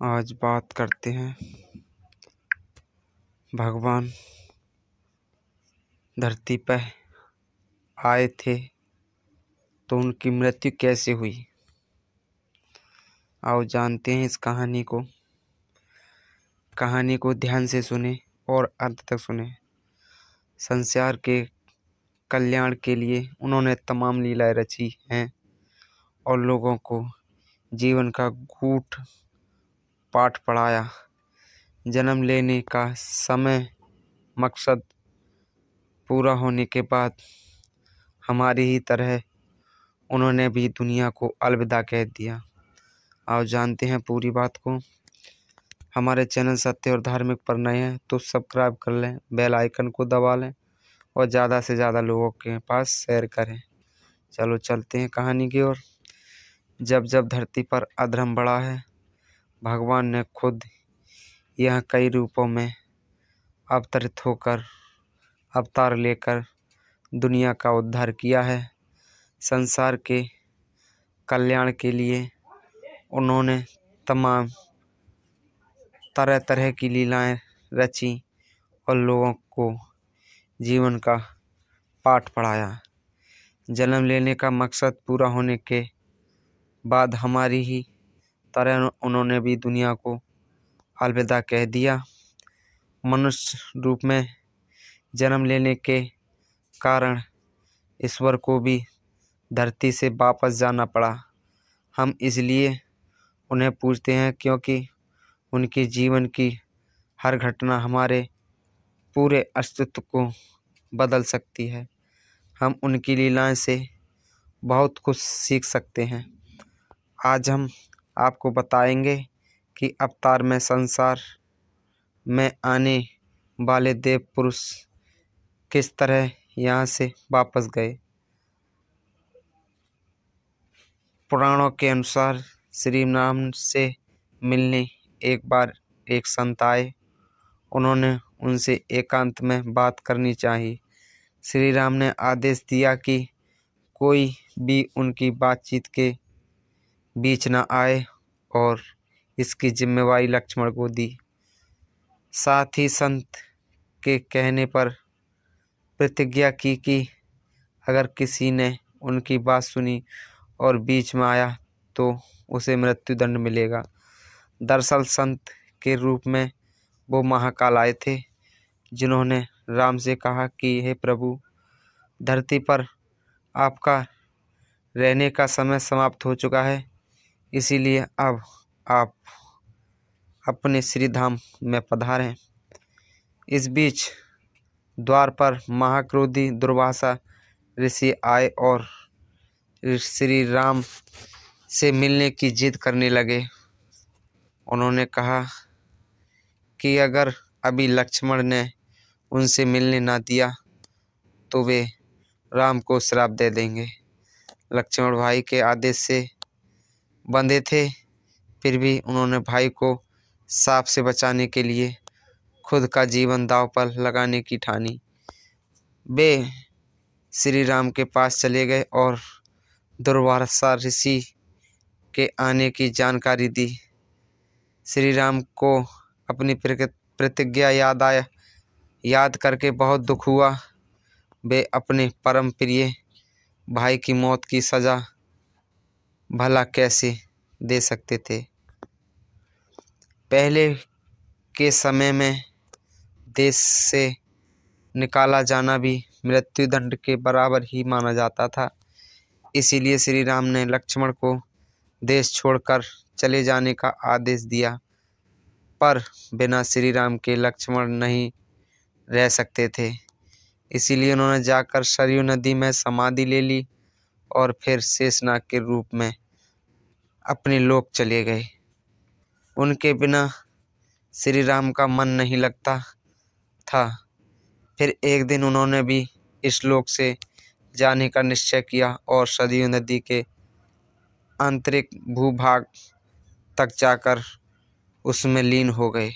आज बात करते हैं भगवान धरती पर आए थे तो उनकी मृत्यु कैसे हुई। आओ जानते हैं इस कहानी को ध्यान से सुने और अंत तक सुने। संसार के कल्याण के लिए उन्होंने तमाम लीलाएं रची हैं और लोगों को जीवन का गूढ़ पाठ पढ़ाया। जन्म लेने का समय मकसद पूरा होने के बाद हमारी ही तरह उन्होंने भी दुनिया को अलविदा कह दिया। आओ जानते हैं पूरी बात को। हमारे चैनल सत्य और धार्मिक पर नए हैं तो सब्सक्राइब कर लें, बेल आइकन को दबा लें और ज़्यादा से ज़्यादा लोगों के पास शेयर करें। चलो चलते हैं कहानी की ओर। जब जब धरती पर अधर्म बढ़ा है, भगवान ने खुद यह कई रूपों में अवतरित होकर अवतार लेकर दुनिया का उद्धार किया है। संसार के कल्याण के लिए उन्होंने तमाम तरह तरह की लीलाएं रची और लोगों को जीवन का पाठ पढ़ाया। जन्म लेने का मकसद पूरा होने के बाद हमारी ही तरह उन्होंने भी दुनिया को अलविदा कह दिया। मनुष्य रूप में जन्म लेने के कारण ईश्वर को भी धरती से वापस जाना पड़ा। हम इसलिए उन्हें पूजते हैं क्योंकि उनके जीवन की हर घटना हमारे पूरे अस्तित्व को बदल सकती है। हम उनकी लीलाएं से बहुत कुछ सीख सकते हैं। आज हम आपको बताएंगे कि अवतार में संसार में आने वाले देव पुरुष किस तरह यहाँ से वापस गए। पुराणों के अनुसार श्री राम से मिलने एक बार एक संत आए। उन्होंने उनसे एकांत में बात करनी चाहिए। श्री राम ने आदेश दिया कि कोई भी उनकी बातचीत के बीच न आए और इसकी जिम्मेवारी लक्ष्मण को दी। साथ ही संत के कहने पर प्रतिज्ञा की कि अगर किसी ने उनकी बात सुनी और बीच में आया तो उसे मृत्युदंड मिलेगा। दरअसल संत के रूप में वो महाकाल आए थे, जिन्होंने राम से कहा कि हे प्रभु, धरती पर आपका रहने का समय समाप्त हो चुका है, इसीलिए अब आप अपने श्री धाम में पधारें। इस बीच द्वार पर महाक्रोधी दुर्वासा ऋषि आए और श्री राम से मिलने की जिद करने लगे। उन्होंने कहा कि अगर अभी लक्ष्मण ने उनसे मिलने ना दिया तो वे राम को श्राप दे देंगे। लक्ष्मण भाई के आदेश से बंधे थे, फिर भी उन्होंने भाई को श्राप से बचाने के लिए खुद का जीवन दांव पर लगाने की ठानी। वे श्री राम के पास चले गए और दुर्वासा ऋषि के आने की जानकारी दी। श्री राम को अपनी प्रतिज्ञा याद करके बहुत दुख हुआ। वे अपने परम प्रिय भाई की मौत की सज़ा भला कैसे दे सकते थे। पहले के समय में देश से निकाला जाना भी मृत्युदंड के बराबर ही माना जाता था। इसीलिए श्री राम ने लक्ष्मण को देश छोड़कर चले जाने का आदेश दिया, पर बिना श्री राम के लक्ष्मण नहीं रह सकते थे। इसीलिए उन्होंने जाकर सरयू नदी में समाधि ले ली और फिर शेषनाग के रूप में अपने लोक चले गए। उनके बिना श्री राम का मन नहीं लगता था। फिर एक दिन उन्होंने भी इस लोक से जाने का निश्चय किया और सरयू नदी के आंतरिक भूभाग तक जाकर उसमें लीन हो गए।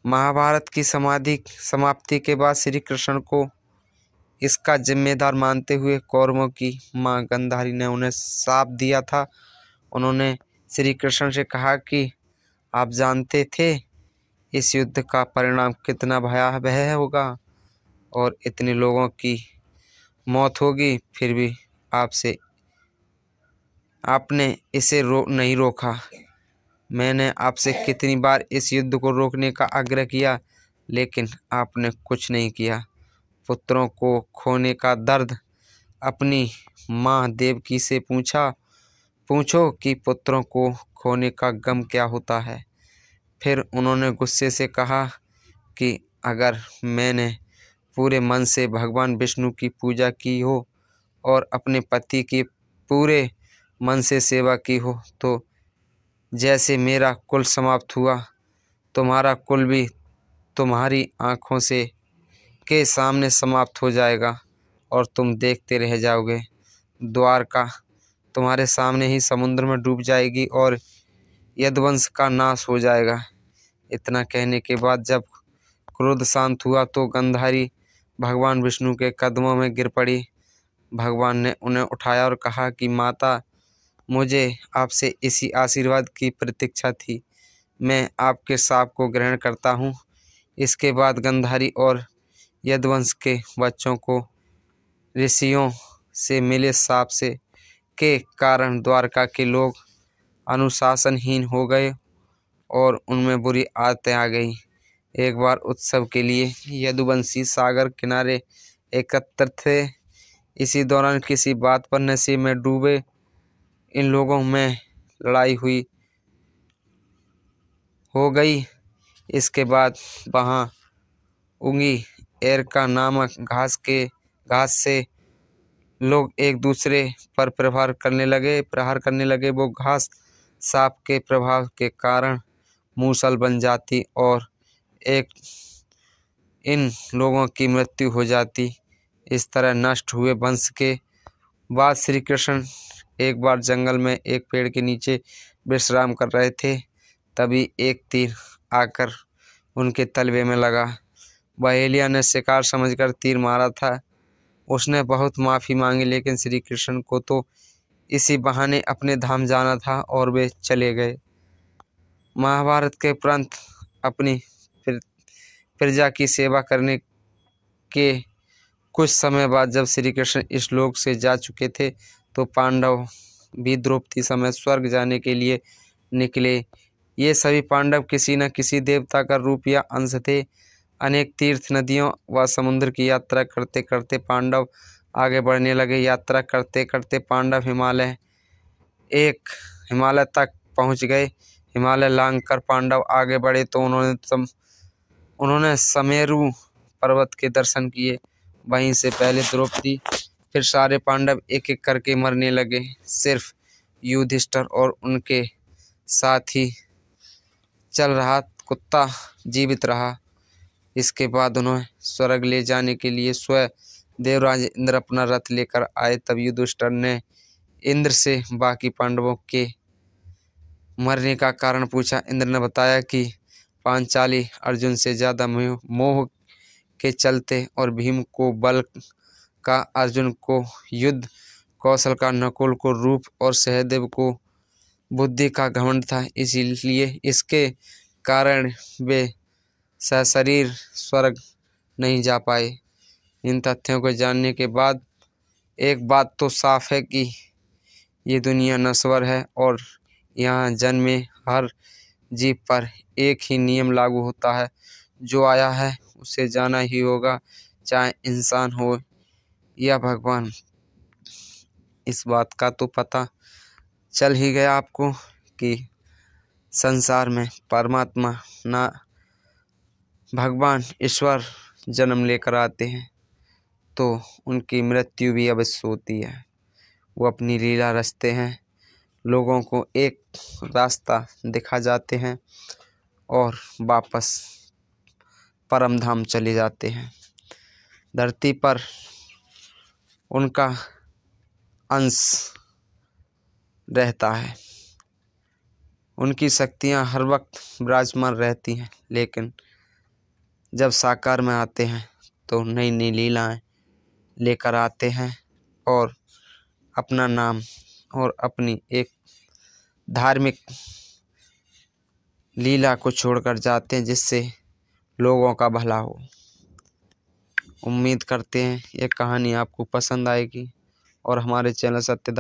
महाभारत की समाप्ति के बाद श्री कृष्ण को इसका जिम्मेदार मानते हुए कौरवों की मां गांधारी ने उन्हें श्राप दिया था। उन्होंने श्री कृष्ण से कहा कि आप जानते थे इस युद्ध का परिणाम कितना भयावह होगा और इतने लोगों की मौत होगी, फिर भी आपने इसे नहीं रोका। मैंने आपसे कितनी बार इस युद्ध को रोकने का आग्रह किया, लेकिन आपने कुछ नहीं किया। पुत्रों को खोने का दर्द अपनी माँ देवकी से पूछो कि पुत्रों को खोने का गम क्या होता है। फिर उन्होंने गुस्से से कहा कि अगर मैंने पूरे मन से भगवान विष्णु की पूजा की हो और अपने पति की पूरे मन से सेवा की हो, तो जैसे मेरा कुल समाप्त हुआ, तुम्हारा कुल भी तुम्हारी आँखों के सामने समाप्त हो जाएगा और तुम देखते रह जाओगे। द्वारका तुम्हारे सामने ही समुद्र में डूब जाएगी और यदुवंश का नाश हो जाएगा। इतना कहने के बाद जब क्रोध शांत हुआ तो गांधारी भगवान विष्णु के कदमों में गिर पड़ी। भगवान ने उन्हें उठाया और कहा कि माता, मुझे आपसे इसी आशीर्वाद की प्रतीक्षा थी। मैं आपके शाप को ग्रहण करता हूँ। इसके बाद गांधारी और यदुवंश के बच्चों को ऋषियों से मिले शाप के कारण द्वारका के लोग अनुशासनहीन हो गए और उनमें बुरी आदतें आ गई। एक बार उत्सव के लिए यदुवंशी सागर किनारे एकत्र थे। इसी दौरान किसी बात पर नशे में डूबे इन लोगों में लड़ाई हो गई। इसके बाद वहाँ उंगी एरका नामक घास से लोग एक दूसरे पर प्रहार करने लगे। वो घास सांप के प्रभाव के कारण मूसल बन जाती और इन लोगों की मृत्यु हो जाती। इस तरह नष्ट हुए वंश के बाद श्री कृष्ण एक बार जंगल में एक पेड़ के नीचे विश्राम कर रहे थे। तभी एक तीर आकर उनके तलवे में लगा। बहेलिया ने शिकार समझकर तीर मारा था। उसने बहुत माफ़ी मांगी, लेकिन श्री कृष्ण को तो इसी बहाने अपने धाम जाना था और वे चले गए। महाभारत के उपरांत अपनी प्रजा की सेवा करने के कुछ समय बाद जब श्री कृष्ण इस लोक से जा चुके थे, तो पांडव भी द्रौपदी समेत स्वर्ग जाने के लिए निकले। ये सभी पांडव किसी न किसी देवता का रूप या अंश थे। अनेक तीर्थ, नदियों व समुद्र की यात्रा करते करते पांडव आगे बढ़ने लगे। यात्रा करते करते पांडव हिमालय तक पहुंच गए। हिमालय लांघकर पांडव आगे बढ़े तो उन्होंने समेरु पर्वत के दर्शन किए। वहीं से पहले द्रौपदी, फिर सारे पांडव एक एक करके मरने लगे। सिर्फ युधिष्ठिर और उनके साथ ही चल रहा कुत्ता जीवित रहा। इसके बाद उन्हें स्वर्ग ले जाने के लिए स्वयं देवराज इंद्र अपना रथ लेकर आए। तब युधिष्ठिर ने इंद्र से बाकी पांडवों के मरने का कारण पूछा। इंद्र ने बताया कि पांचाली अर्जुन से ज़्यादा मोह के चलते और भीम को बल का, अर्जुन को युद्ध कौशल का, नकुल को रूप और सहदेव को बुद्धि का घमंड था। इसीलिए इसके कारण वे सशरीर स्वर्ग नहीं जा पाए। इन तथ्यों को जानने के बाद एक बात तो साफ है कि ये दुनिया नश्वर है और यहाँ जन्मे हर जीव पर एक ही नियम लागू होता है, जो आया है उसे जाना ही होगा, चाहे इंसान हो या भगवान। इस बात का तो पता चल ही गया आपको कि संसार में परमात्मा ना भगवान ईश्वर जन्म लेकर आते हैं तो उनकी मृत्यु भी अवश्य होती है। वो अपनी लीला रचते हैं, लोगों को एक रास्ता दिखा जाते हैं और वापस परम धाम चले जाते हैं। धरती पर उनका अंश रहता है, उनकी शक्तियाँ हर वक्त विराजमान रहती हैं, लेकिन जब साकार में आते हैं तो नई नई लीलाएं लेकर आते हैं और अपना नाम और अपनी एक धार्मिक लीला को छोड़कर जाते हैं, जिससे लोगों का भला हो। उम्मीद करते हैं ये कहानी आपको पसंद आएगी और हमारे चैनल सत्यदा